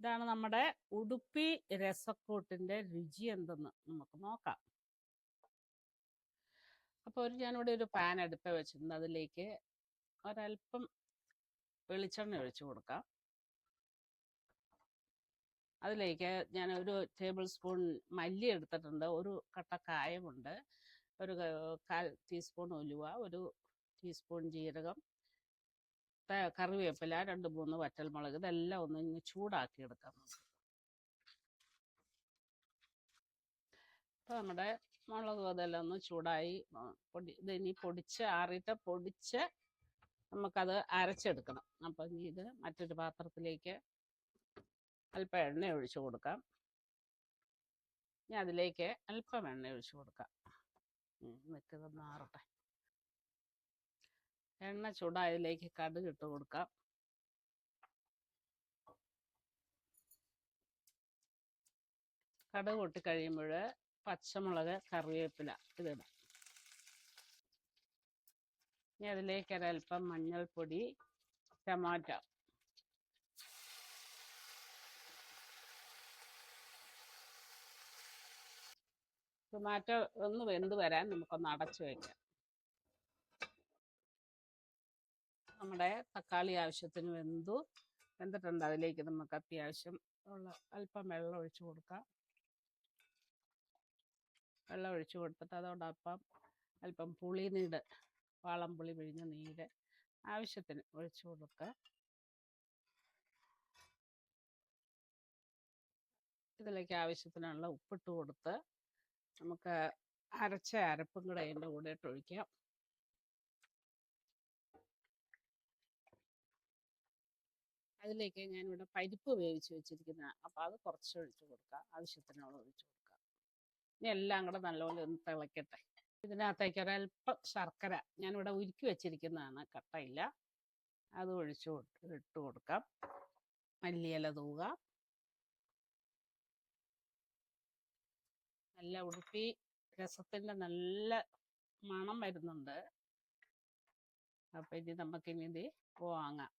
ഇതാണ് നമ്മുടെ ഉടുപ്പി രസക്കൂട്ടിൻ്റെ രുചി എന്തെന്ന് നമുക്ക് നോക്കാം. അപ്പോൾ ഞാനിവിടെ ഒരു പാൻ അടുപ്പ് വെച്ചിട്ടുണ്ട്. അതിലേക്ക് ഒരല്പം വെളിച്ചെണ്ണ ഒഴിച്ചു കൊടുക്കാം. അതിലേക്ക് ഞാൻ ഒരു ടേബിൾ സ്പൂൺ മല്ലി എടുത്തിട്ടുണ്ട്, ഒരു കട്ട കായമുണ്ട്, ഒരു 1/4 ടീസ്പൂൺ ഉലുവ, ഒരു ടീസ്പൂൺ ജീരകം, കറിവേപ്പില, 2-3 വറ്റൽമുളക്. ഇതെല്ലാം ഒന്ന് ഇങ്ങനെ ചൂടാക്കി എടുക്കാം. അപ്പോൾ നമ്മുടെ മുളക് അതെല്ലാം ഒന്ന് ചൂടായി. ഇതിനി ആറിയിട്ട് പൊടിച്ച് നമുക്കത് അരച്ചെടുക്കണം. അപ്പം ഇനി ഇത് മറ്റൊരു പാത്രത്തിലേക്ക് അല്പം എണ്ണ ഒഴിച്ചു കൊടുക്കാം. ഇനി അതിലേക്ക് അല്പം എണ്ണ ഒഴിച്ചു കൊടുക്കാം. നിൽക്കുന്നത് മാറട്ടെ. എണ്ണ ചൂടായതിലേക്ക് കടുക് ഇട്ട് കൊടുക്കാം. കടുക് പൊട്ടി കഴിയുമ്പോൾ പച്ചമുളക്, കറിവേപ്പില ഇതിടാം. ഇനി അതിലേക്ക് ഒരല്പം മഞ്ഞൾപ്പൊടി, ടൊമാറ്റോ ഒന്ന് വെന്ത് വരാൻ നമുക്കൊന്ന് അടച്ചു വയ്ക്കാം. നമ്മുടെ തക്കാളി ആവശ്യത്തിന് വെന്തിട്ടുണ്ട്. അതിലേക്ക് നമുക്ക് അത്യാവശ്യം ഉള്ള അല്പം വെള്ളം ഒഴിച്ചു കൊടുക്കാം. വെള്ളം ഒഴിച്ചു കൊടുത്തിട്ട് അതോടൊപ്പം അല്പം പുളിനീര്, വാളംപുളി പിഴിഞ്ഞ നീര് ആവശ്യത്തിന് ഒഴിച്ചു കൊടുക്കുക. ഇതിലേക്ക് ആവശ്യത്തിനുള്ള ഉപ്പിട്ട് കൊടുത്ത് നമുക്ക് അരച്ച അരപ്പും കൂടെ അതിൻ്റെ കൂടെ ഇട്ട് ഒഴിക്കാം. അതിലേക്ക് ഞാനിവിടെ പരിപ്പ് വേവിച്ച് വെച്ചിരിക്കുന്ന, അപ്പോൾ അത് കുറച്ച് ഒഴിച്ചു കൊടുക്കാം. ആവശ്യത്തിനുള്ള ഒഴിച്ചു കൊടുക്കാം. ഇനി എല്ലാം കൂടെ നല്ലപോലെ ഒന്ന് തിളയ്ക്കട്ടെ. ഇതിനകത്തേക്ക് ഒരല്പം ശർക്കര ഞാനിവിടെ ഉരുക്കി വെച്ചിരിക്കുന്നതാണ്, കട്ടയില്ല, അത് ഇട്ട് കൊടുക്കാം. മല്ലിയില തൂക. നല്ല ഉടുപ്പി രസത്തിൻ്റെ നല്ല മണം വരുന്നുണ്ട്. അപ്പം ഇനി നമുക്കിനി ഇത് വാങ്ങാം.